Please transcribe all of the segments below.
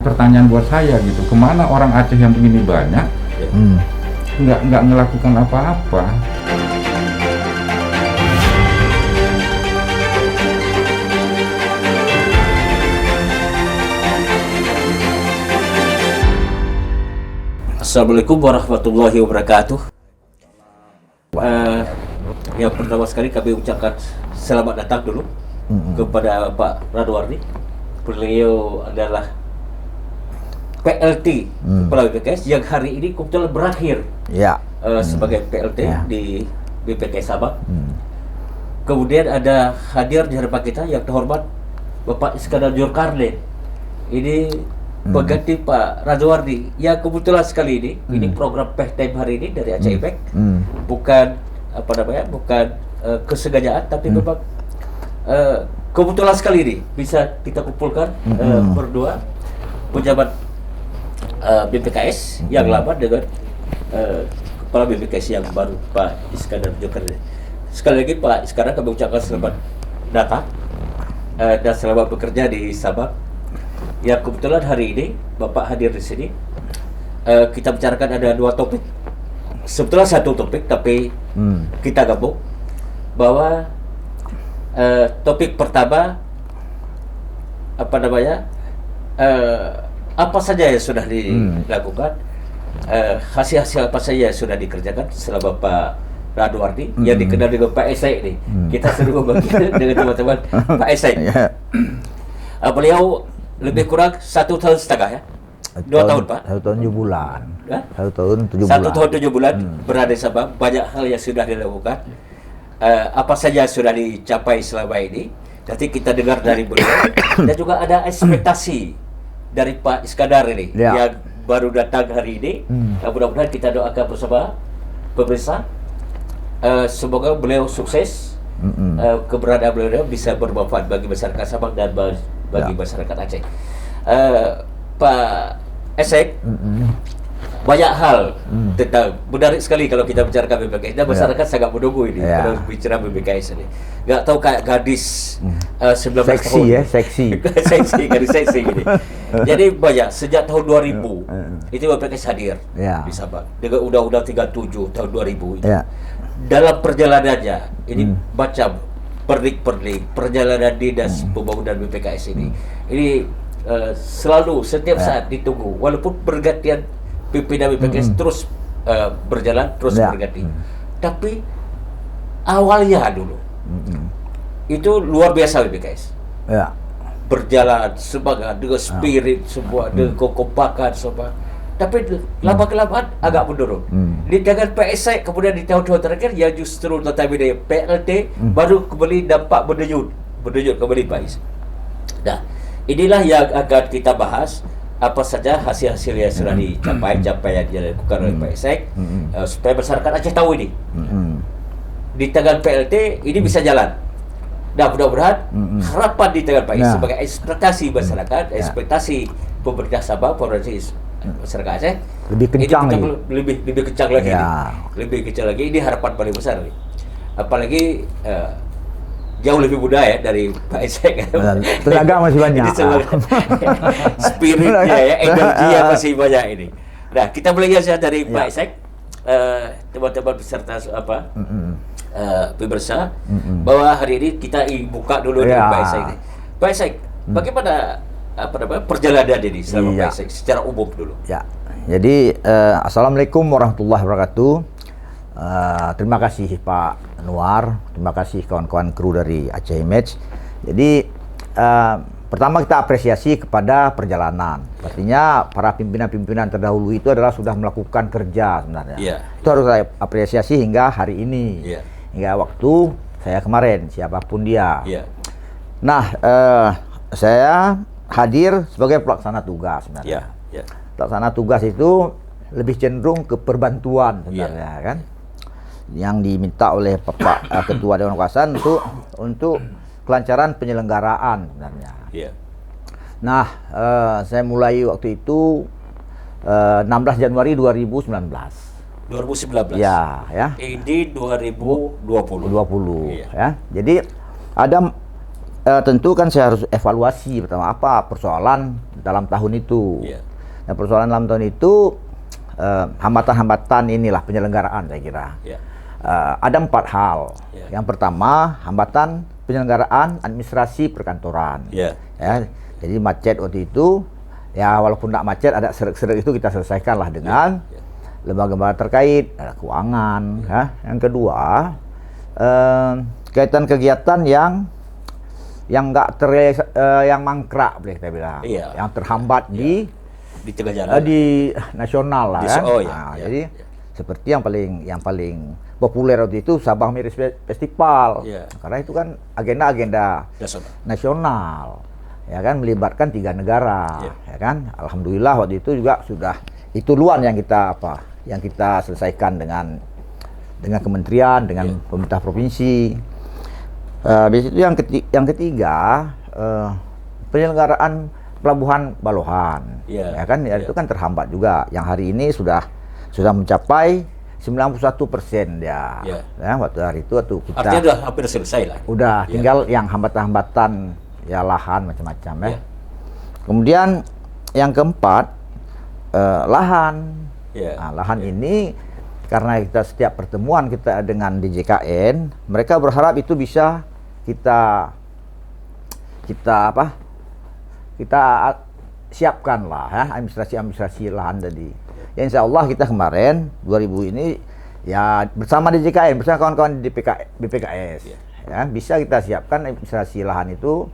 pertanyaan buat saya gitu, kemana orang Aceh yang begini banyak, nggak ngelakukan apa-apa. Assalamualaikum warahmatullahi wabarakatuh. Yang pertama sekali kami ucapkan selamat datang dulu kepada Pak Radwardi. Beliau adalah PLT Kepala BPKS yang hari ini kebetulan berakhir sebagai PLT di BPKS Sabang. Kemudian ada hadir di hadapan kita yang terhormat Bapak Iskandar Zulkarnain. Ini pengganti Pak Radwardi yang kebetulan sekali ini program time hari ini dari Aceh Impact, bukan bukan kesengajaan, tapi memang kebetulan sekali ini bisa kita kumpulkan berdua pejabat BPKS yang lama dengan kepala BPKS yang baru Pak Iskandar Zulkarnain. Sekali lagi Pak Iskandar, kami ucapkan selamat datang dan selamat bekerja di Sabang. Ya, kebetulan hari ini Bapak hadir di sini. Kita bicarakan ada dua topik. Sebetulnya satu topik, tapi kita gabung bahwa topik pertama apa saja yang sudah dilakukan, hasil-hasil apa saja yang sudah dikerjakan selama Pak Radwardi yang dikenal dengan Pak Esai ini. Kita sering membagi dengan teman-teman Pak Esai. Beliau lebih kurang 1,5 tahun ya? 2 tahun Pak? 1 tahun 7 bulan. 1 tahun 7 bulan. 1 tahun 7 bulan berada di Sabang. Banyak hal yang sudah dilakukan. Apa saja sudah dicapai selama ini. Nanti kita dengar dari beliau. Dan juga ada ekspektasi dari Pak Iskandar ini yang baru datang hari ini. Mudah-mudahan kita doakan bersama pemirsa. Semoga beliau sukses. Keberadaan beliau bisa bermanfaat bagi masyarakat Sabang dan bagi masyarakat Aceh. Pak Esek, banyak hal tentang menarik sekali kalau kita bicara BPKS dan masyarakat sangat menunggu ini kalau bicara BPKS ini. Nggak tahu kayak gadis 19 seksi tahun. Seksi. Gadis seksi gini. Jadi banyak sejak tahun 2000 itu BPKS hadir di Sabang dengan Undang-Undang 37 tahun 2000 itu. Dalam perjalanannya ini macam perlik-perlik perjalanan dinas pembangunan BPKS ini selalu setiap saat ditunggu, walaupun pergantian pimpinan BPKS terus berjalan terus berganti, tapi awalnya dulu itu luar biasa BPKS berjalan semangat dengan spirit semua dengan kekompakan semua. Tapi lama kelamaan agak menurun. Di tangan PSI kemudian di tahun-tahun terakhir yang justru notabene PLT baru kembali nampak berdejut kembali Pak Is. Nah, inilah yang akan kita bahas, apa saja hasil-hasil yang sudah dicapai, capaian yang dilakukan oleh PSI supaya masyarakat Aceh tahu ini. Di tangan PLT ini bisa jalan. Nah, mudah-mudahan harapan di tangan Pak Is sebagai ekspektasi masyarakat, ekspektasi pemerintah Sabang, pemerintah masyarakat Aceh lebih kencang lagi. Lebih kencang lagi lebih kencang lagi. Ini harapan paling besar nih. Apalagi jauh lebih muda ya dari Pak Esek. Tenaga masih banyak. Spiritnya energinya masih banyak ini. Nah, kita mulai saja dari Pak Esek. Teman-teman peserta pemirsa bahwa hari ini kita buka dulu dari Pak Esek ini. Pak Esek, bagaimana perjalanan ini selama Pak Esek secara umum dulu? Jadi assalamualaikum warahmatullahi wabarakatuh. Terima kasih Pak Anwar, terima kasih kawan-kawan kru dari Aceh Image. Jadi pertama kita apresiasi kepada perjalanan. Artinya para pimpinan-pimpinan terdahulu itu adalah sudah melakukan kerja sebenarnya. Itu harus saya apresiasi hingga hari ini, hingga waktu saya kemarin, siapapun dia. Nah, saya hadir sebagai pelaksana tugas sebenarnya. Pelaksana tugas itu lebih cenderung ke perbantuan sebenarnya kan, yang diminta oleh Bapak Ketua Dewan Kekuasaan untuk kelancaran penyelenggaraan sebenarnya. Nah, saya mulai waktu itu 16 Januari 2019. 2019. Ya. Ini 2020. Ya. Jadi ada tentu kan saya harus evaluasi pertama apa persoalan dalam tahun itu. Yeah. Nah, persoalan dalam tahun itu hambatan-hambatan inilah penyelenggaraan saya kira. Yeah. Ada 4 hal. Yeah. Yang pertama, hambatan penyelenggaraan administrasi perkantoran. Yeah. Ya, jadi macet waktu itu, ya walaupun tidak macet, ada seret-seret itu kita selesaikan lah dengan lembaga-lembaga terkait, ada keuangan. Ya. Yang kedua, kaitan kegiatan yang nggak yang mangkrak boleh kita bilang, yang terhambat di tengah jalan, di nasional lah kan. Jadi seperti yang paling populer waktu itu Sabang Miris Festival, karena itu kan agenda nasional, ya kan, melibatkan 3 negara, ya kan. Alhamdulillah waktu itu juga sudah itu luar yang kita selesaikan dengan kementerian, dengan pemerintah provinsi. Habis itu yang ketiga penyelenggaraan Pelabuhan Balohan, ya kan, itu kan terhambat juga. Yang hari ini sudah mencapai 91% ya. Ya, waktu hari itu kita. Artinya sudah hampir selesai lah. Udah, tinggal yang hambatan-hambatan ya, lahan macam-macam ya. Kemudian yang keempat lahan. Nah, lahan ini karena kita setiap pertemuan kita dengan DJKN, mereka berharap itu bisa kita siapkan lah ya, administrasi lahan tadi. Ya, insya Allah kita kemarin 2000 ini ya bersama DJKN, bersama kawan-kawan di BPKS, ya bisa kita siapkan administrasi lahan itu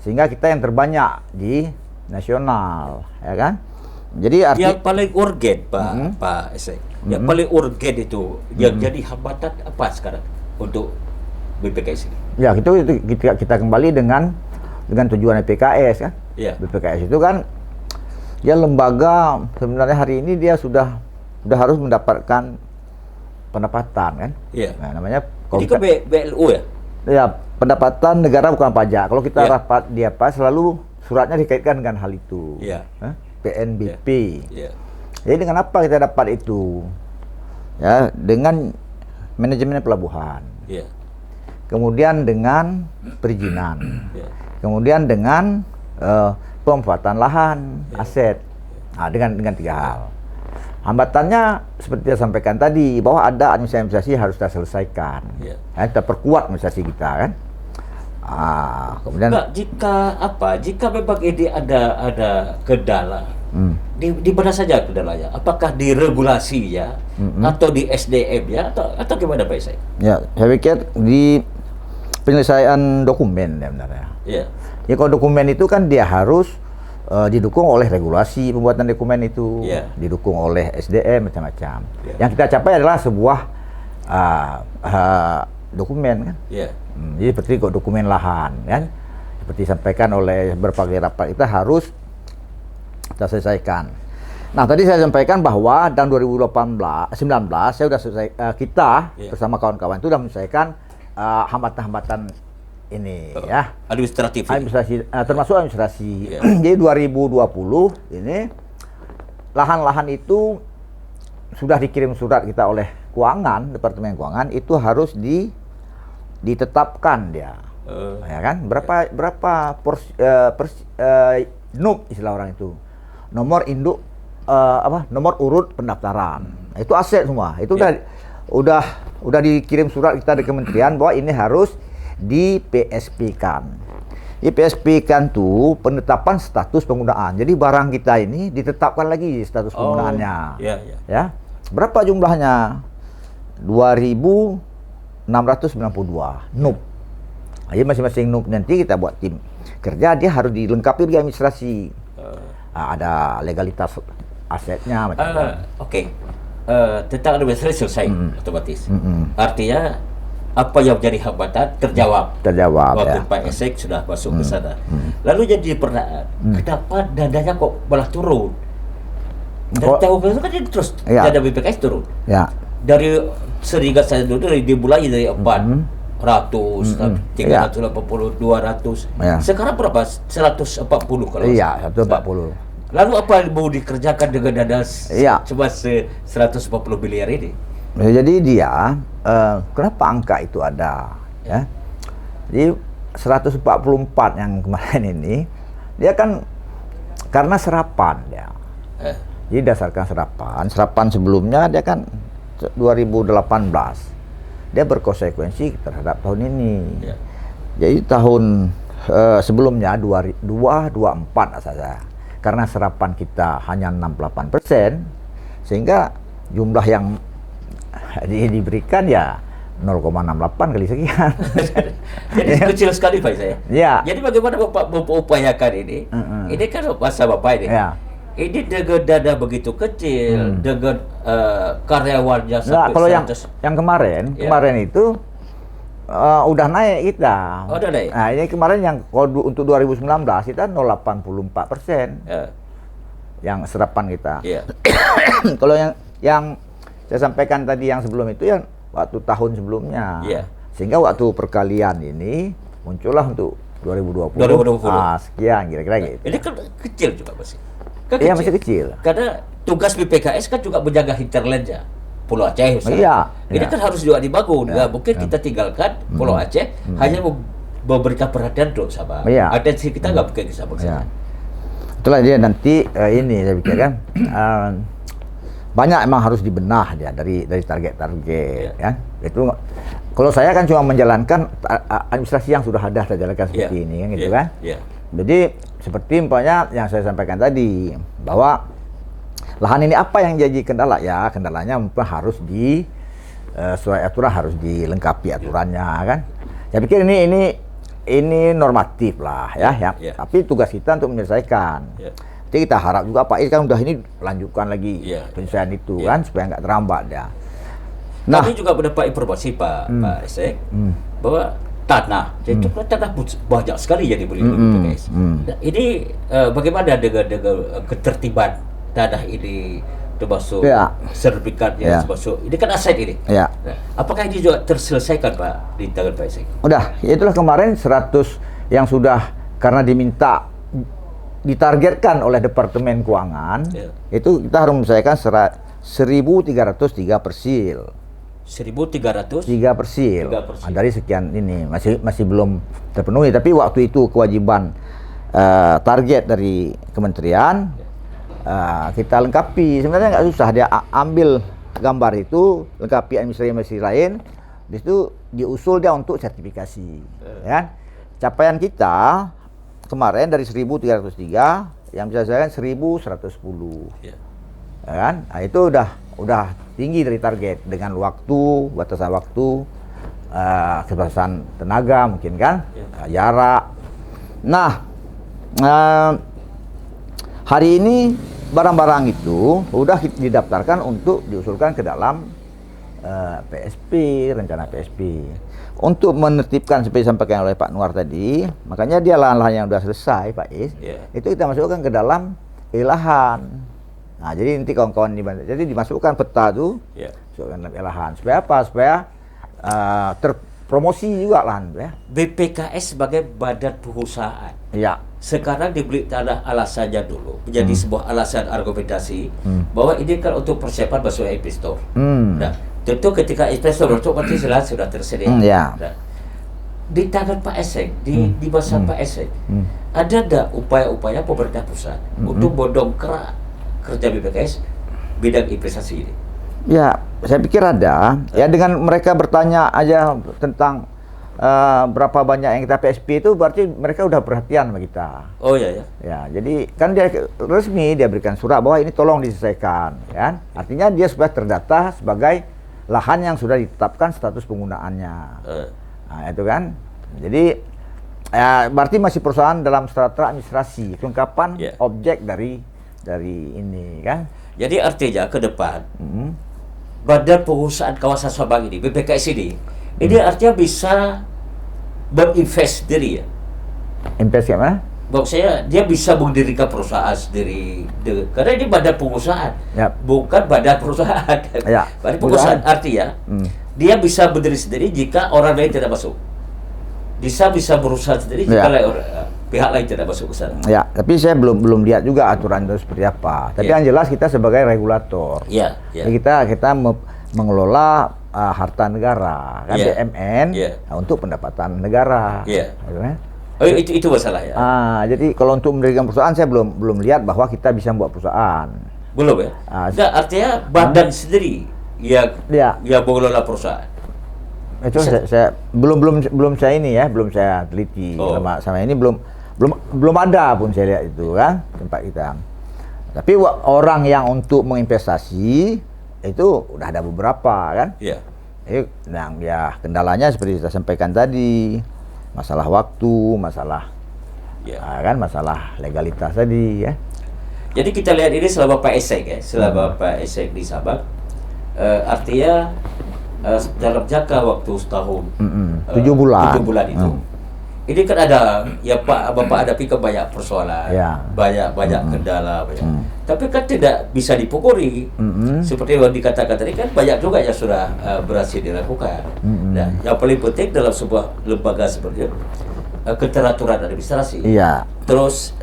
sehingga kita yang terbanyak di nasional, ya kan. Jadi yang paling urgen Pak Esek, yang paling urgen itu yang jadi hambatan apa sekarang untuk BPKS ini? Ya, itu kita kembali dengan tujuan BPKS kan. BPKS itu kan ya lembaga sebenarnya hari ini dia sudah harus mendapatkan pendapatan kan. Nah, namanya jadi ke BLU ya? Ya, pendapatan negara bukan pajak. Kalau kita rapat dia selalu suratnya dikaitkan dengan hal itu. PNBP. Jadi dengan apa kita dapat itu? Ya, dengan manajemen pelabuhan. Kemudian dengan perizinan. Kemudian dengan pemanfaatan lahan, aset. Nah, dengan 3 hal. Hambatannya seperti saya sampaikan tadi, bahwa ada administrasi harus kita selesaikan. Kita perkuat administrasi kita kan. Kemudian jika memang ini ada kendala, di mana saja kendalanya? Apakah di regulasi ya, atau di SDM ya, atau gimana Pak Isai? Ya, saya pikir di penyelesaian dokumen ya benarnya. Ya, kalau dokumen itu kan dia harus didukung oleh regulasi pembuatan dokumen itu, didukung oleh SDM macam-macam. Yang kita capai adalah sebuah dokumen kan. Jadi seperti dokumen lahan kan, seperti disampaikan oleh berbagai rapat, kita harus kita selesaikan. Nah, tadi saya sampaikan bahwa tahun 2019 saya sudah selesai, kita bersama kawan-kawan itu sudah menyelesaikan hambatan-hambatan ini ya, administrasi, termasuk administrasi. Jadi 2020 ini lahan-lahan itu sudah dikirim surat kita oleh keuangan, Departemen Keuangan, itu harus ditetapkan dia, ya kan, berapa NUP istilah orang itu, nomor induk nomor urut pendaftaran. Nah, itu aset semua. Itu udah dikirim surat kita dari kementerian bahwa ini harus di PSP-kan. Di PSP-kan tuh penetapan status penggunaan. Jadi barang kita ini ditetapkan lagi status penggunaannya. Ya. Berapa jumlahnya? 2.692 NUP. Jadi masing-masing NUP nanti kita buat tim kerja, dia harus dilengkapi dengan administrasi. Ada legalitas asetnya macam-macam. Tentang administrasi selesai otomatis. Artinya apa yang menjadi hambatan terjawab. Waktu Pak Esek sudah masuk ke sana. Lalu jadi pertanyaan, kenapa dananya kok malah turun? Dan tahu itu kan terus dana BPKS turun. Dari seringat saya dulu dimulai dari 400, 380, 200. Sekarang berapa? 140 kalau. Iya, 140. Lalu apa yang mau dikerjakan dengan dana cuma 140 miliar ini? Jadi dia, kenapa angka itu ada? Ya, jadi 144 yang kemarin ini, dia kan karena serapan ya. Jadi dasarkan serapan sebelumnya dia kan 2018 dia berkonsekuensi terhadap tahun ini. Jadi tahun sebelumnya 2024 saja. Karena serapan kita hanya 68%, sehingga jumlah yang diberikan ya 0,68 kali sekian. Jadi kecil sekali Pak saya. Ya. Jadi bagaimana Bapak mengupayakan ini? Ini kan bahasa Bapak ini. Ya. Ini dengan dana begitu kecil, dengan karyawannya sampai Kalau 100. yang kemarin itu udah naik kita. Oh, udah naik. Nah, ini kemarin yang untuk 2019 kita 0,84%. Yang serapan kita. Kalau yang saya sampaikan tadi yang sebelum itu yang waktu tahun sebelumnya. Sehingga waktu perkalian ini muncullah untuk 2020. Sekian kira-kira gitu. Ini kan kecil juga masih. Iya, masih kecil. Karena tugas BPKS kan juga menjaga hinterlandnya. Pulau Aceh misalnya. Ini kan harus juga dibangun. Nggak mungkin kita tinggalkan Pulau Aceh hanya memberikan perhatian untuk sama. Atensi kita nggak mungkin bisa bersama. Itulah dia nanti ini saya pikir kan banyak emang harus dibenah dia dari target-target ya. Itu kalau saya kan cuma menjalankan administrasi yang sudah ada saya jalankan seperti ini kan gitu kan. Jadi seperti umpamanya yang saya sampaikan tadi bahwa lahan ini apa yang jadi kendala ya, kendalanya harus sesuai aturan, harus dilengkapi aturannya kan. Saya pikir ini normatif lah ya. Tapi tugas kita untuk menyelesaikan. Jadi kita harap juga Pak Is kan udah ini lanjutkan lagi penyelesaian itu kan supaya nggak terhambat ya. Nah, kami juga mendapat informasi Pak Isek bahwa tanah, itu tanah banyak sekali yang dibeli oleh BPKS. Ini bagaimana dengan ketertiban tanah ini termasuk sertifikatnya termasuk ini kan aset ini. Nah, apakah ini juga terselesaikan Pak di tangan Pak Isek? Udah, itulah kemarin 100 yang sudah karena ditargetkan oleh Departemen Keuangan itu kita harus menyelesaikan 1.303 persil. 1.303 persil. Dari sekian ini masih belum terpenuhi, tapi waktu itu kewajiban target dari kementerian kita lengkapi. Sebenarnya nggak susah, dia ambil gambar itu, lengkapi administrasi lain, di situ diusul dia untuk sertifikasi. Ya. Capaian kita kemarin dari 1.303 yang bisa saya 1.110. Ya kan? Nah, itu udah tinggi dari target dengan waktu, batasan waktu, keterbatasan tenaga mungkin kan, jarak. Nah, hari ini barang-barang itu udah didaftarkan untuk diusulkan ke dalam PSP, rencana PSP. Untuk menertibkan seperti disampaikan oleh Pak Nuar tadi, makanya dia lahan-lahan yang sudah selesai Pak Is, itu kita masukkan ke dalam lahan. Nah, jadi nanti kawan-kawan jadi dimasukkan peta itu, masukkan dalam lahan. Supaya apa? Supaya terpromosi juga lahan ya. BPKS sebagai badan perusahaan. Sekarang dibeli tanah alasannya dulu menjadi sebuah alasan argumentasi bahwa ini kan untuk persiapan masuk investor. Nah, tentu ketika investor masuk pasti sudah tersedia. Nah, di tangan Pak Esek, di masa Pak Esek, ada enggak upaya-upaya pemerintah pusat untuk mendongkrak kerja BPKS bidang investasi ini? Ya, saya pikir ada. Ya, dengan mereka bertanya aja tentang berapa banyak yang kita PSP itu berarti mereka udah perhatian sama kita. Oh ya. Ya, jadi kan dia resmi dia berikan surat bahwa ini tolong diselesaikan, ya. Artinya dia sudah terdata sebagai lahan yang sudah ditetapkan status penggunaannya. Nah, itu kan. Jadi ya berarti masih perusahaan dalam strata administrasi, kelengkapan objek dari ini kan. Jadi artinya ke depan badan pengusahaan kawasan Sabang ini, BPKS ini artinya bisa berinvest sendiri ya. Invest gimana? Maksudnya dia bisa mendirikan perusahaan sendiri karena ini badan pengusahaan, bukan badan perusahaan. Badan pengusahaan artinya dia bisa berdiri sendiri jika orang lain tidak masuk. Bisa berusaha sendiri jika pihak lain tidak masuk ke sana. Ya, tapi saya belum lihat juga aturan itu seperti apa. Tapi yang jelas kita sebagai regulator. Kita mengelola harta negara, kan BMN untuk pendapatan negara. Oh, itu masalah ya. Jadi kalau untuk mendirikan perusahaan saya belum lihat bahwa kita bisa membuat perusahaan. Belum ya? Enggak, artinya badan sendiri yang mengelola perusahaan. Itu saya belum saya teliti sama ini belum ada pun saya lihat itu kan tempat kita. Tapi orang yang untuk menginvestasi itu udah ada beberapa kan. Iya. Nah, kendalanya seperti saya sampaikan tadi, masalah waktu, masalah masalah legalitas tadi ya. Jadi kita lihat ini selama Pak Esek Pak Esek di Sabang, artinya dalam jangka waktu setahun, 7 bulan. 7 bulan itu. Ini kan ada, Bapak hadapi kan banyak persoalan, banyak kendala, tapi kan tidak bisa dipukuli. Seperti yang dikatakan tadi kan banyak juga yang sudah berhasil dilakukan. Nah, yang paling penting dalam sebuah lembaga seperti itu, keteraturan administrasi. Terus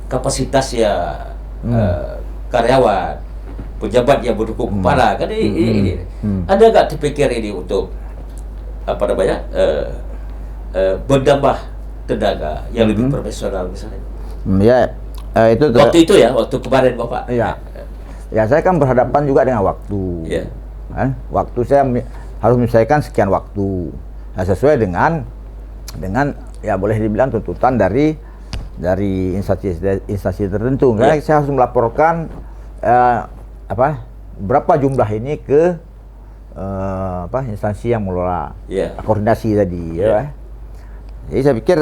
kapasitasnya karyawan, pejabat yang mendukung kepala kan ini. Ada nggak terpikir ini untuk berdambah tenaga yang lebih profesional misalnya? Waktu kemarin Bapak. Saya kan berhadapan juga dengan waktu. Waktu saya harus menyelesaikan sekian waktu. Nah, sesuai dengan ya boleh dibilang tuntutan dari instansi tertentu. Saya harus melaporkan berapa jumlah ini ke instansi yang mengelola koordinasi tadi. Jadi saya pikir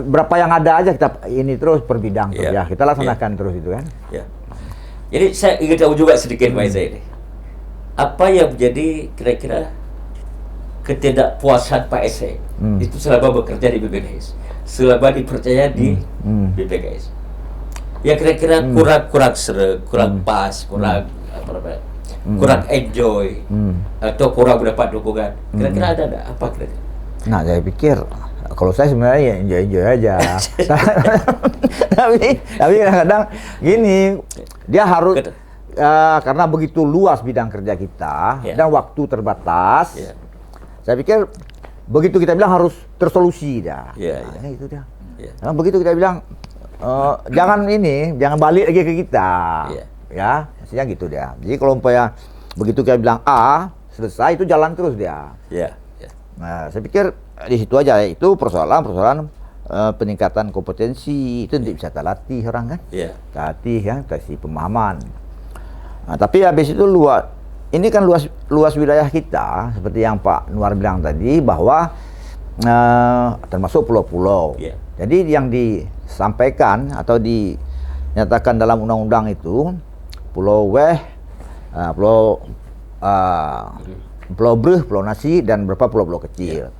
berapa yang ada aja kita ini terus per bidang kita laksanakan terus itu kan. Jadi saya ingin tahu juga sedikit Pak Esek ini. Apa yang menjadi kira-kira ketidakpuasan Pak Esek itu selama bekerja di BPKS, selama dipercaya di BPKS? Ya kira-kira kurang seru, kurang pas, kurang kurang enjoy atau kurang mendapat dukungan. Kira-kira ada enggak? Apa kira-kira? Nah, saya pikir kalau saya sebenarnya ya enjoy aja. tapi kadang-kadang gini, dia harus karena begitu luas bidang kerja kita dan waktu terbatas. Saya pikir begitu kita bilang harus tersolusi dah. Itu dia. Nah, begitu kita bilang jangan balik lagi ke kita. Ya, maksudnya gitu dia. Jadi kalau umpamanya begitu kita bilang A, selesai itu jalan terus dia. Nah, saya pikir di situ aja itu persoalan peningkatan kompetensi itu bisa kita latih orang kan. Latih kan, kasih pemahaman. Nah, tapi habis itu ini kan luas wilayah kita seperti yang Pak Nuar bilang tadi bahwa termasuk pulau-pulau. Jadi yang disampaikan atau dinyatakan dalam undang-undang itu Pulau Weh, Pulau Breh, Pulau Nasi, dan beberapa pulau-pulau kecil.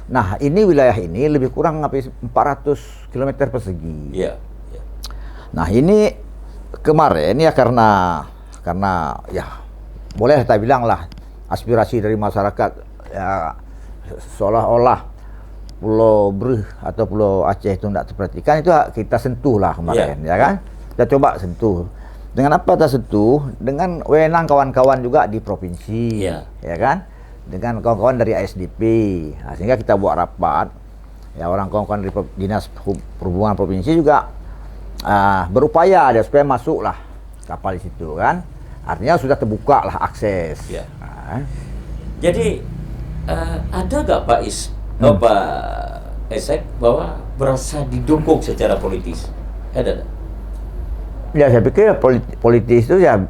Nah, ini wilayah ini lebih kurang 400 km persegi. Nah, ini kemarin ya karena ya boleh kita bilang lah aspirasi dari masyarakat ya seolah-olah Pulau Breh atau Pulau Aceh itu tidak terperhatikan, itu kita sentuh lah kemarin ya kan. Kita coba sentuh. Dengan apa kita sentuh? Dengan wewenang kawan-kawan juga di provinsi, ya kan? Dengan kawan-kawan dari ASDP. Nah, sehingga kita buat rapat. Ya, orang kawan-kawan dari Dinas Perhubungan Provinsi juga berupaya ada supaya masuklah kapal di situ kan. Artinya sudah terbuka lah akses. Jadi ada nggak Pak Esek bahwa merasa didukung secara politis? Ada nggak? Ya, saya pikir politis itu ya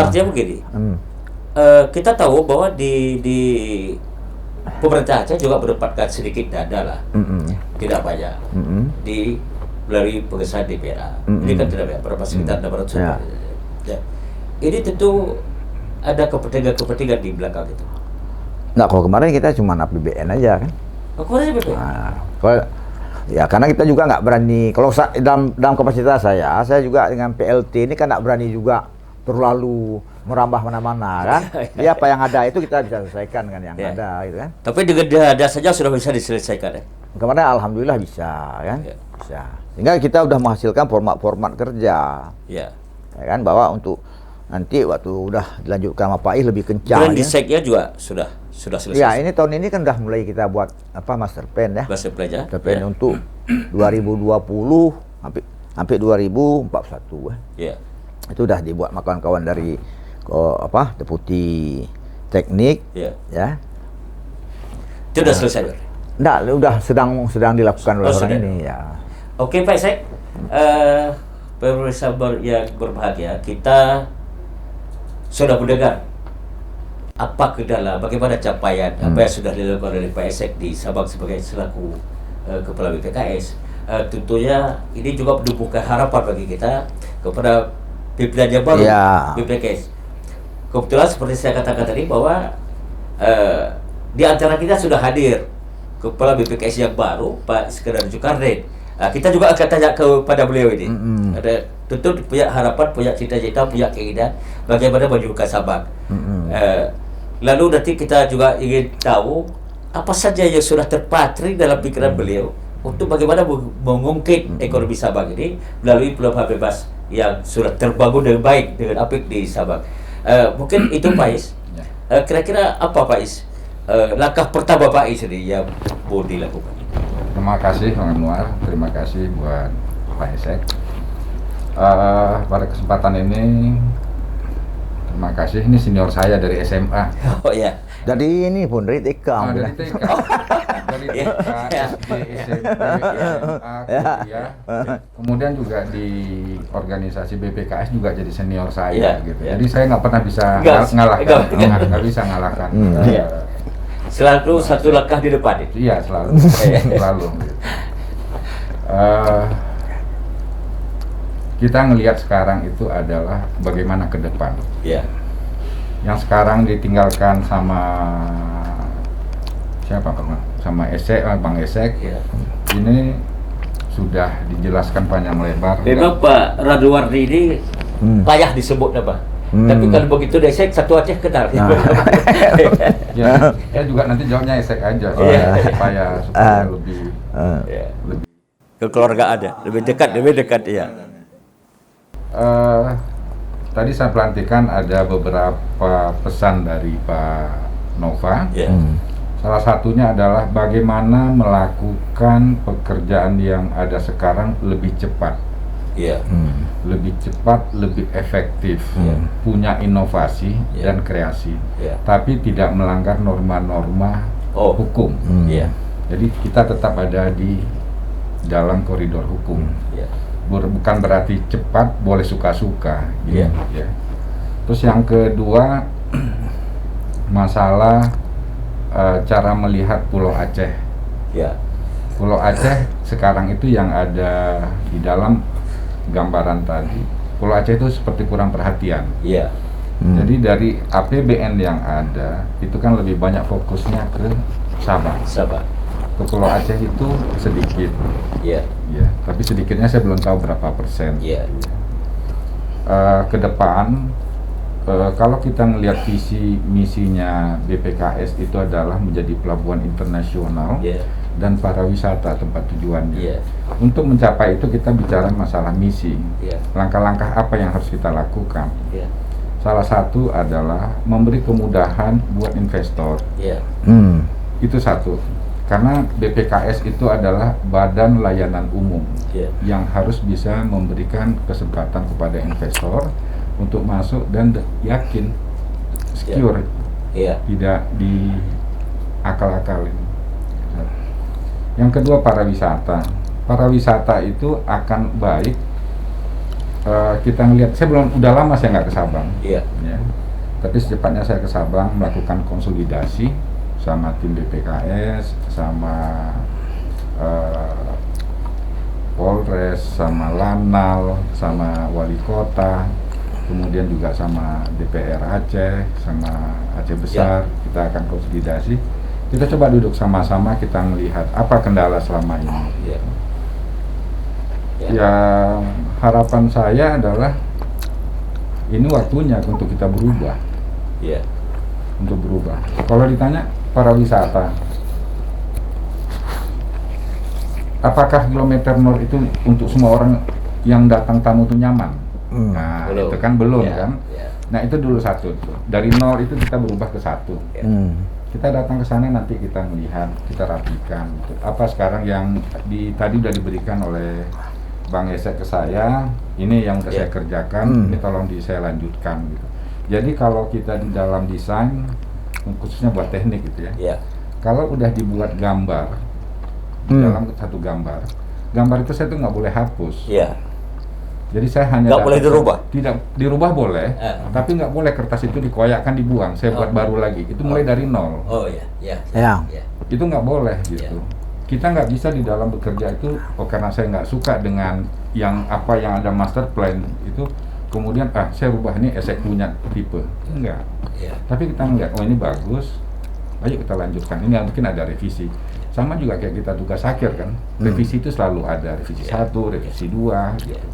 artinya begini. Kita tahu bahwa di pemerintah Aceh juga mendapatkan sedikit dana lah, tidak banyak, melalui pengesahan DPR. Ini kan tidak banyak, berapa sekitar 600 juta. Ini tentu ada kepentingan di belakang itu. Nggak, kalau kemarin kita cuma APBN aja kan. Kemarin APBN? Ya, karena kita juga nggak berani, kalau dalam kapasitas saya juga dengan PLT ini kan nggak berani juga terlalu merambah mana-mana kan. Ya, apa yang ada itu kita bisa selesaikan dengan yang ada gitu kan. Tapi dengan dana saja sudah bisa diselesaikan ya? Kemarin alhamdulillah bisa kan. Bisa. Sehingga kita udah menghasilkan format kerja. Ya kan, bahwa untuk nanti waktu udah dilanjutkan sama Pak lebih kencang. Dan di seknya juga sudah sudah selesai. Ya, ini tahun ini kan udah mulai kita buat master plan ya. Master plan ya. Master plan untuk 2020 sampai 2041 ya. Itu udah dibuat sama kawan-kawan dari deputi teknik ya. Itu sudah selesai. Enggak, udah sedang dilakukan oleh orang sudah. ini ya. Oke Pak Isek, pemirsa yang berbahagia, kita sudah mendengar apa kendala, bagaimana capaian apa yang sudah dilakukan oleh Pak Isek di Sabang sebagai selaku kepala BPKS. Tentunya ini juga menumbuhkan harapan bagi kita kepada pimpinan yang baru BPKS. Kebetulan seperti saya katakan tadi bahwa di antara kita sudah hadir kepala BPKS yang baru, Pak Iskandar Zulkarnain. Kita juga akan tanya kepada beliau ini. Ada tentu punya harapan, punya cita-cita, punya keinginan bagaimana memajukan Sabang. Lalu nanti kita juga ingin tahu apa saja yang sudah terpatri dalam pikiran beliau untuk bagaimana mengungkit ekonomi Sabang ini melalui pelabuhan bebas yang sudah terbangun dengan baik, dengan apik di Sabang. Mungkin itu Pak Is. Kira-kira apa Pak Is? Langkah pertama Pak Is ini yang mau dilakukan. Terima kasih Bang Anwar, terima kasih buat Pak Isek. Pada kesempatan ini, terima kasih. Ini senior saya dari SMA. Oh ya. Jadi ini pun dari TK. Dari TK, dari TK, SD, SMP, SMA, kuliah. Kemudian juga di organisasi BPKS juga jadi senior saya gitu. Jadi saya nggak pernah bisa ngalahkan, nggak bisa ngalahkan. Selalu satu langkah di depan. Iya, selalu. Selalu. Kita ngelihat sekarang itu adalah bagaimana ke depan. Iya. Yang sekarang ditinggalkan sama siapa Pak? Sama Bang Esek. Ya. Ini sudah dijelaskan panjang lebar. Memang Pak Raduwardi ini payah disebut apa? Tapi kalau begitu Esek satu Aceh kenal. Ya, saya juga nanti jawabnya Esek aja supaya lebih kekeluargaan ada, lebih dekat ya. Tadi saya pelantikan ada beberapa pesan dari Pak Nova. Salah satunya adalah bagaimana melakukan pekerjaan yang ada sekarang lebih cepat. Lebih cepat, lebih efektif, punya inovasi dan kreasi, tapi tidak melanggar norma-norma hukum. Jadi kita tetap ada di dalam koridor hukum. Bukan berarti cepat boleh suka-suka. Terus yang kedua, masalah cara melihat Pulau Aceh. Pulau Aceh sekarang itu yang ada di dalam gambaran tadi, Pulau Aceh itu seperti kurang perhatian. Jadi dari APBN yang ada itu kan lebih banyak fokusnya ke Sabang. Ke Pulau Aceh itu sedikit. Tapi sedikitnya saya belum tahu berapa persen. Ke depan, kalau kita melihat visi misinya BPKS itu adalah menjadi pelabuhan internasional dan pariwisata tempat tujuannya. Untuk mencapai itu kita bicara masalah misi. Langkah-langkah apa yang harus kita lakukan? Salah satu adalah memberi kemudahan buat investor. Itu satu. Karena BPKS itu adalah badan layanan umum yang harus bisa memberikan kesempatan kepada investor untuk masuk dan yakin secure, tidak diakal-akalin. Yang kedua, pariwisata. Pariwisata itu akan baik. Kita ngelihat, udah lama saya nggak ke Sabang. Tapi secepatnya saya ke Sabang melakukan konsolidasi sama tim BPKS, sama Polres, sama Lanal, sama Wali Kota, kemudian juga sama DPR Aceh, sama Aceh Besar. Kita akan konsolidasi. Kita coba duduk sama-sama, kita melihat apa kendala selama ini. Ya, harapan saya adalah ini waktunya untuk kita berubah. Untuk berubah. Kalau ditanya pariwisata, apakah kilometer nol itu untuk semua orang yang datang tamu itu nyaman? Nah, itu kan belum kan? Nah, itu dulu satu. Dari nol itu kita berubah ke satu. Kita datang ke sana nanti kita melihat, kita rapikan gitu. Apa sekarang yang tadi udah diberikan oleh Bang Esek ke saya, ini yang udah saya kerjakan, ini tolong saya lanjutkan gitu. Jadi kalau kita di dalam desain, khususnya buat teknik gitu ya, kalau udah dibuat gambar, dalam satu gambar itu saya tuh nggak boleh hapus. Jadi saya hanya nggak boleh dirubah. Tidak dirubah boleh, tapi nggak boleh kertas itu dikoyakkan dibuang. Saya buat baru lagi. Itu mulai dari nol. Itu nggak boleh gitu. Kita nggak bisa di dalam bekerja itu, karena saya nggak suka dengan yang ada master plan itu. Kemudian saya rubah ini Esek punya tipe. Enggak. Tapi kita enggak. Oh ini bagus. Ayo kita lanjutkan. Ini mungkin ada revisi. Sama juga kayak kita tugas akhir kan. Revisi itu selalu ada. Revisi 1, revisi 2 gitu.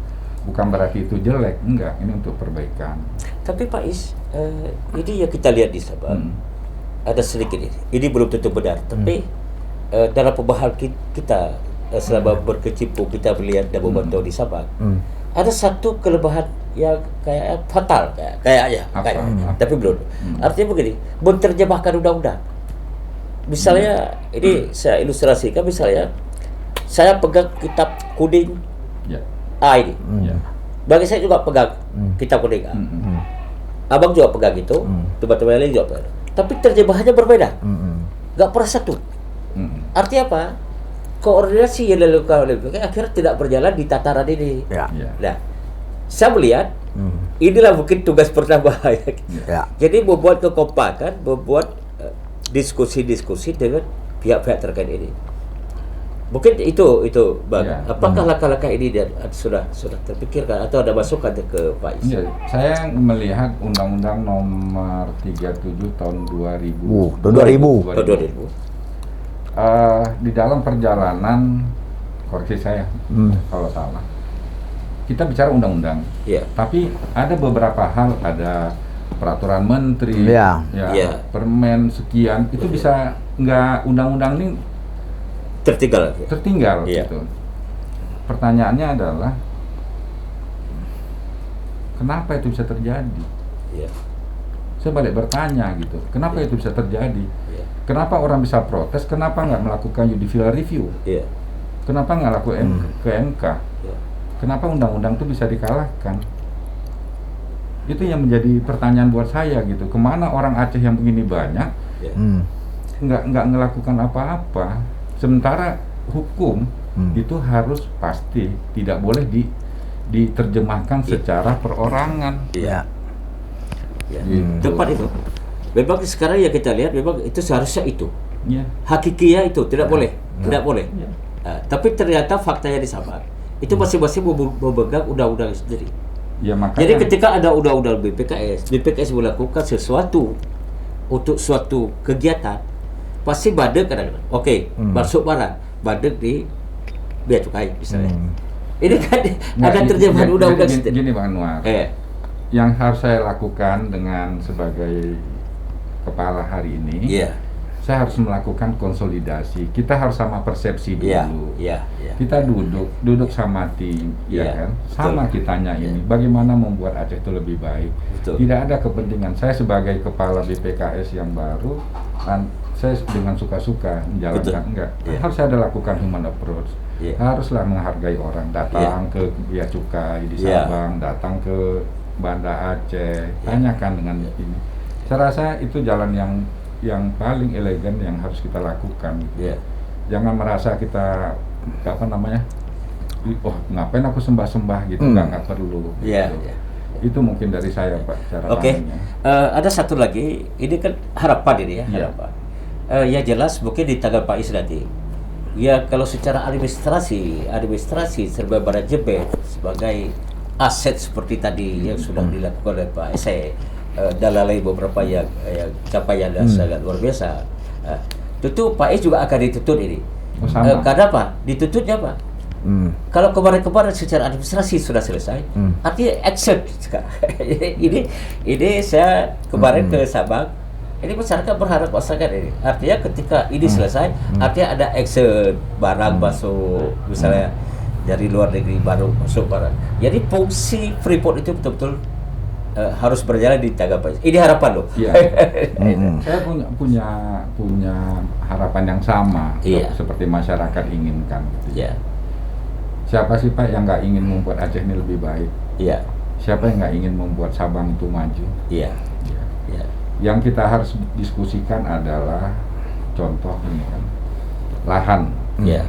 Bukan berarti itu jelek, enggak, ini untuk perbaikan. Tapi Pak Is, ini yang kita lihat di Sabah, ada sedikit ini belum tentu benar, tapi dalam pembahasan kita selama berkecimpung kita melihat dan memantau di Sabah, ada satu kelebihan yang kayak fatal, kayaknya, tapi belum. Artinya begini, menerjemahkan undang-undang. Misalnya, ini saya ilustrasikan, misalnya, saya pegang kitab kuning, ini. Bagi saya juga pegang kitab kuning. Abang juga pegang itu, teman-teman lain juga pegang. Tapi terjemahannya berbeda. Nggak pernah satu. Artinya apa? Koordinasi yang dilakukan oleh BPKS akhirnya tidak berjalan di tataran ini. Nah, saya melihat inilah mungkin tugas pertama. Jadi membuat kekompakan, membuat diskusi-diskusi dengan pihak-pihak terkait ini. Mungkin itu Bang. Apakah langkah-langkah ini sudah terpikirkan atau ada masukan ke Pak Is? Saya melihat Undang-Undang Nomor 37 Tahun 2000. Tahun 2000. Di dalam perjalanan, koreksi saya kalau salah. Kita bicara undang-undang. Tapi ada beberapa hal, ada peraturan menteri, permen sekian, itu bisa nggak undang-undang ini tertinggal gitu. Pertanyaannya adalah kenapa itu bisa terjadi? Saya balik bertanya gitu, kenapa itu bisa terjadi? Kenapa orang bisa protes? Kenapa nggak melakukan judicial review? Kenapa nggak lakukan ke MK? Kenapa undang-undang itu bisa dikalahkan? Itu yang menjadi pertanyaan buat saya gitu. Kemana orang Aceh yang begini banyak nggak ngelakukan apa-apa? Sementara hukum itu harus pasti tidak boleh diterjemahkan secara perorangan. Tepat itu. Memang sekarang yang kita lihat memang itu seharusnya itu. Hakikiyah itu tidak boleh, tidak boleh. Tapi ternyata faktanya di Sabah itu masing-masing memegang undang-undang sendiri. Jadi ketika ada undang-undang BPKS melakukan sesuatu untuk suatu kegiatan, pasti badek kadang-kadang. Masuk barang, badek di bea cukai misalnya. Ini kan ada terjemahan undang-undang sendiri. Gini Bang Anwar, yang harus saya lakukan dengan sebagai kepala hari ini, saya harus melakukan konsolidasi. Kita harus sama persepsi dulu. Kita duduk sama tim, kan? Sama kitanya ini. Bagaimana membuat Aceh itu lebih baik? Tidak ada kepentingan saya sebagai kepala BPKS yang baru, saya dengan suka-suka menjalankan. Enggak. Harus ada lakukan human approach. Haruslah menghargai orang. Datang ke bea cukai di Sabang, datang ke Banda Aceh, tanyakan dengan ini. Saya rasa itu jalan yang paling elegan yang harus kita lakukan. Jangan merasa kita ngapain aku sembah-sembah gitu, nggak perlu. Itu mungkin dari saya Pak. Ada satu lagi, ini kan harapan ini harapan. Ya jelas mungkin di tangan Pak Is nanti. Ya kalau secara administrasi serba manajemen sebagai aset seperti tadi yang sudah dilakukan oleh Pak Esek, dalalai beberapa yang capaian sangat luar biasa. Tentu Pak Is juga akan dituntut ini. Karena apa? Dituntutnya apa? Kalau kemarin-kemarin secara administrasi sudah selesai, artinya action sekarang. ini saya kemarin ke Sabang, ini masyarakat berharap masyarakat ini. Artinya ketika ini selesai, artinya ada action barang masuk, misalnya dari luar negeri baru masuk barang. Jadi fungsi Freeport itu betul-betul harus berjalan di tangga Pak Is. Ini harapan loh. Iya. Saya punya harapan yang sama seperti masyarakat inginkan. Iya. Siapa sih Pak yang nggak ingin membuat Aceh ini lebih baik? Iya. Siapa yang nggak ingin membuat Sabang itu maju? Iya. Iya. Yang kita harus diskusikan adalah contoh ini kan, lahan. Iya.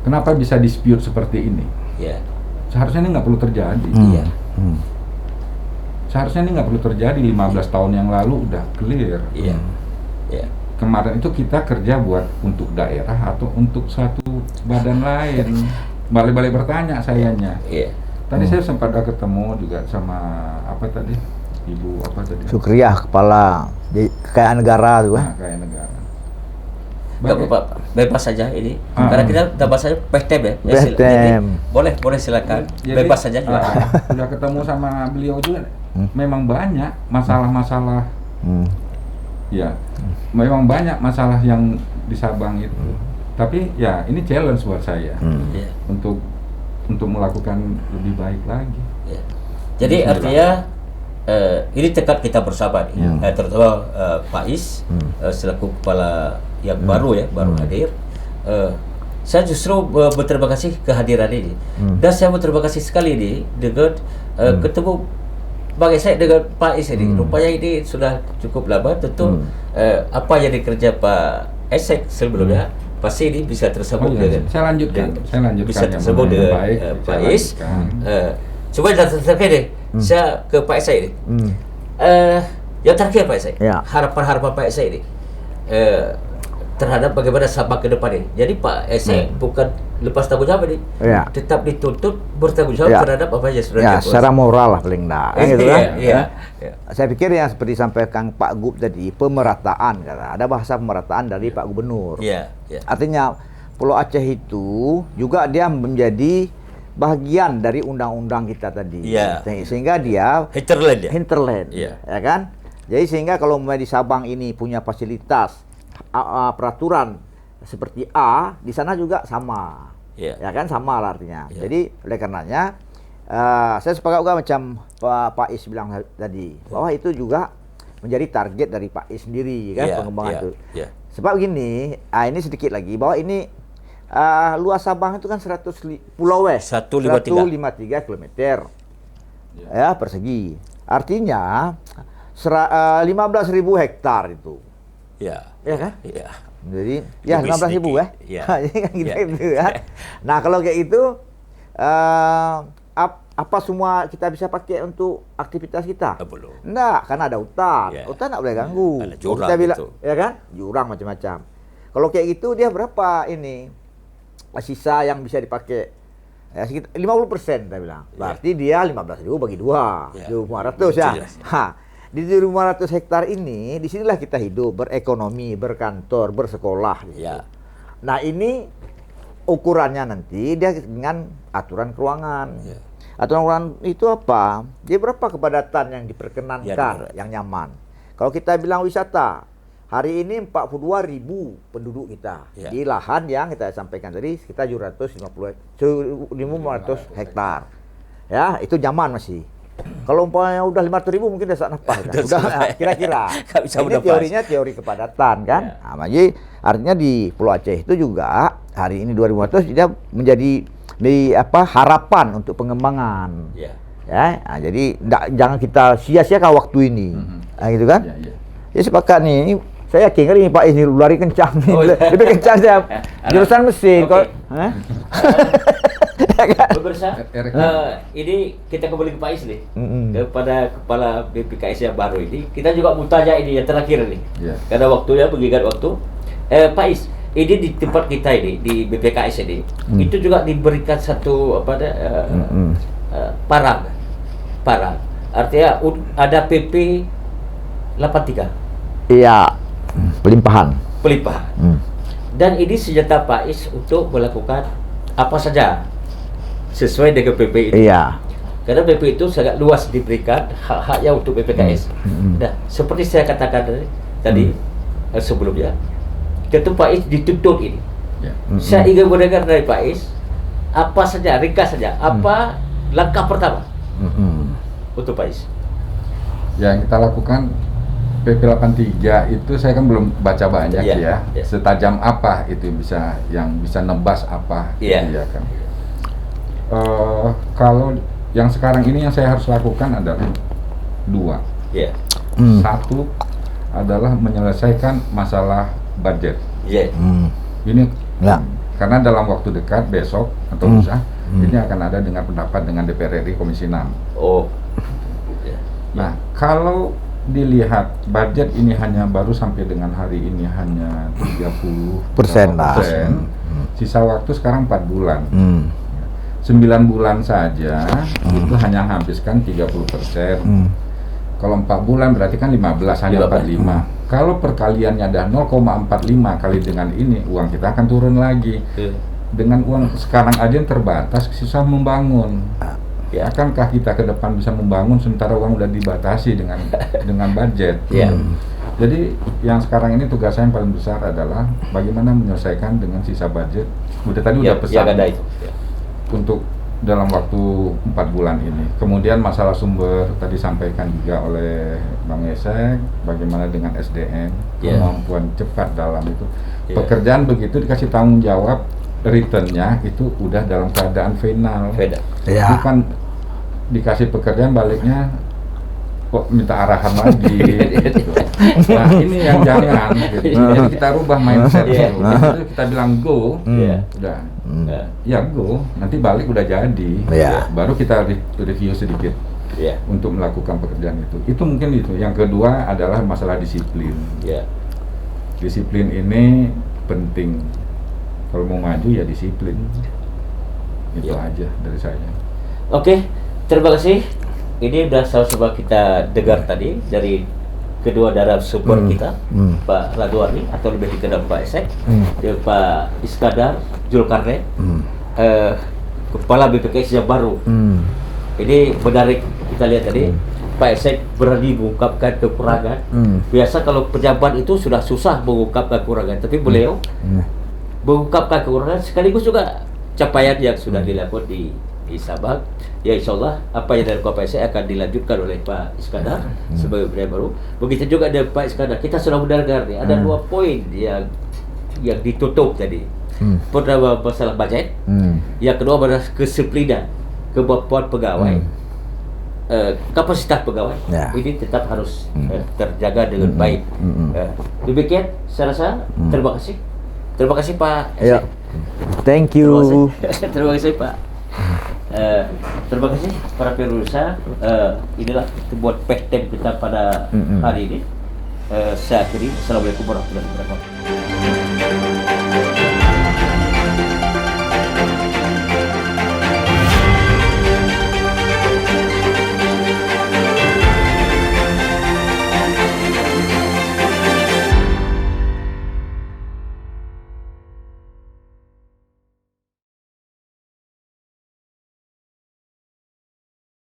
Kenapa bisa dispute seperti ini? Iya. Seharusnya ini nggak perlu terjadi. Iya. Seharusnya ini nggak perlu terjadi. 15 tahun yang lalu udah clear. Iya. Iya. Kemarin itu kita kerja buat untuk daerah atau untuk satu badan lain. Balik-balik bertanya sayanya. Iya. Tadi saya sempat ketemu juga sama apa tadi? Ibu apa tadi? Syukriah, kepala kekayaan negara tuh. Kekayaan negara. Bapak bebas saja ini. Karena kita bebas saja PTM ya. Boleh silakan. Bebas saja juga. Sudah ketemu sama beliau juga. Memang banyak masalah-masalah. Ya, memang banyak masalah yang di Sabang itu. Tapi ya ini challenge buat saya untuk melakukan lebih baik lagi. Jadi artinya ini tekad kita bersama nih, terutama Pak Is selaku kepala yang baru hadir. Saya justru berterima kasih kehadiran ini dan saya berterima kasih sekali nih dengan ketemu bagi saya dengan Pak Is ini. Rupanya ini sudah cukup lama, tentu apa yang dikerja Pak Esek sebelumnya pasti ini bisa tersambung dengan saya lanjutkan bisa tersambung dengan Pak Is. Coba terakhir deh, saya ke Pak Esek ini. Yang terakhir Pak Esek, harapan-harapan Pak Esek ini terhadap bagaimana Sabang ke depan ini. Jadi Pak Esek bukan lepas tanggung jawab ini, tetap dituntut bertanggung jawab terhadap apa yang sudah dilakukan. Secara moral lah paling enggak. Gitu kan? Saya pikir yang seperti sampaikan Pak Gub tadi, pemerataan, ada bahasa pemerataan dari Pak Gubernur. Artinya Pulau Aceh itu juga dia menjadi bagian dari undang-undang kita tadi. Sehingga dia hinterland. Ya kan? Jadi sehingga kalau di Sabang ini punya fasilitas peraturan seperti A, di sana juga sama. Ya kan, sama lah artinya. Jadi oleh karenanya saya sepakat juga macam Pak Is bilang tadi, bahwa itu juga menjadi target dari Pak Is sendiri kan, pengembangan itu. Sebab gini, ini sedikit lagi bahwa ini luas Sabang itu kan 153 km ya persegi. Artinya 15.000 hektar itu. Ya kan? Jadi ya 15.000 ya. Jadi kan gitu ya. Nah, kalau kayak gitu apa semua kita bisa pakai untuk aktivitas kita? Belum. Enggak, karena ada hutan. Hutan enggak boleh ganggu. Ada jurang kita bilang, gitu. Ya kan? Jurang macam-macam. Kalau kayak gitu dia berapa ini? Sisa yang bisa dipakai sekitar 50% saya bilang. Berarti dia 15.000 bagi 2, 1.500 ya. Di 1.500 hektar ini, disinilah kita hidup, berekonomi, berkantor, bersekolah. Gitu. Nah ini ukurannya nanti dia dengan aturan keuangan. Aturan keuangan itu apa? Dia berapa kepadatan yang diperkenankan, yang nyaman. Kalau kita bilang wisata, hari ini 42.000 penduduk kita di lahan yang kita sampaikan tadi sekitar 1.500 hektar. Ya, itu nyaman masih. Kalau umpamanya udah 500.000 mungkin udah sak napas. Udah kira-kira. Ini teorinya teori kepadatan kan. Nah, jadi artinya di Pulau Aceh itu juga hari ini 2000 dia menjadi harapan untuk pengembangan. Ya, nah, jadi jangan kita sia-siakan waktu ini. Nah, gitu kan? Ya sepakat nih. Saya yakin kali ini Pak Is lari kencang nih. Lebih kencang saya. Jurusan mesin kok. Pemirsa, ini kita kembali ke Pak Is nih, kepada kepala BPKS yang baru ini. Kita juga mau tanya ini yang terakhir nih, karena waktunya mengingat waktu. Pak Is, ini di tempat kita ini di BPKS ini, itu juga diberikan satu parang. Artinya ada PP 83. Iya, pelimpahan. Dan ini senjata Pak Is untuk melakukan apa saja sesuai dengan PP itu. Karena PP itu sangat luas diberikan hak-haknya untuk BPKS. Nah, seperti saya katakan tadi sebelumnya, tentu Pak Is dituntut ini. Saya ingin mendengar dari Pak Is apa saja, ringkas saja, apa langkah pertama untuk Pak Is. Yang kita lakukan PP 83 itu saya kan belum baca banyak ya. Setajam apa itu yang bisa nebas apa gitu ya kan. Kalau yang sekarang ini yang saya harus lakukan adalah 2. Satu adalah menyelesaikan masalah budget. Ini karena dalam waktu dekat besok atau lusa ini akan ada dengan pendapat dengan DPR RI Komisi 6. Nah, kalau dilihat budget ini baru sampai dengan hari ini hanya 30%, sisa waktu sekarang 4 bulan. 9 bulan saja itu hanya habiskan 30%. Kalau 4 bulan berarti kan 15, hanya 45. Kalau perkaliannya ada 0,45 kali dengan ini, uang kita akan turun lagi. Dengan uang sekarang aja yang terbatas, susah membangun. Akankah kita ke depan bisa membangun sementara uang udah dibatasi dengan budget? Jadi yang sekarang ini tugas saya yang paling besar adalah bagaimana menyelesaikan dengan sisa budget. Udah pesan untuk dalam waktu 4 bulan ini. Kemudian masalah sumber tadi sampaikan juga oleh Bang Esek, bagaimana dengan SDM, kemampuan cepat dalam itu. Pekerjaan begitu dikasih tanggung jawab, returnnya itu udah dalam keadaan final. Bukan dikasih pekerjaan baliknya kok minta arahan lagi gitu. Nah ini yang jangan gitu. Jadi kita rubah mindset gitu. Kita bilang go, udah go, nanti balik udah jadi, baru kita review sedikit untuk melakukan pekerjaan itu mungkin itu. Yang kedua adalah masalah disiplin. Disiplin ini penting, kalau mau maju ya disiplin. Itu aja dari saya. Oke, terima kasih. Ini udah sama-sama kita dengar tadi dari kedua narasumber kita, Pak Radwani atau lebih dikenal Pak Esek, dan Pak Iskandar Zulkarnain, Kepala BPKS yang baru. Ini menarik kita lihat tadi, Pak Esek berani mengungkapkan kekurangan. Biasa kalau pejabat itu sudah susah mengungkapkan kekurangan, tapi beliau mengungkapkan kekurangan sekaligus juga capaian yang sudah dilakukan di Sabang. Ya insya Allah apa yang dari Pak Esek akan dilanjutkan oleh Pak Iskandar sebagai Presiden baru. Begitu juga dengan Pak Iskandar, kita sudah mendengar nih ada 2 poin yang ditutup tadi. Pertama masalah budget, yang kedua adalah kedisiplinan, kemampuan pegawai, kapasitas pegawai. Ini tetap harus terjaga dengan baik. Demikian saya rasa. Terima kasih Pak Esek. Thank you. Terima kasih Pak. Terima kasih para pemirsa. Inilah buat pehtem kita pada hari ini. Saya akhiri. Assalamualaikum warahmatullahi wabarakatuh.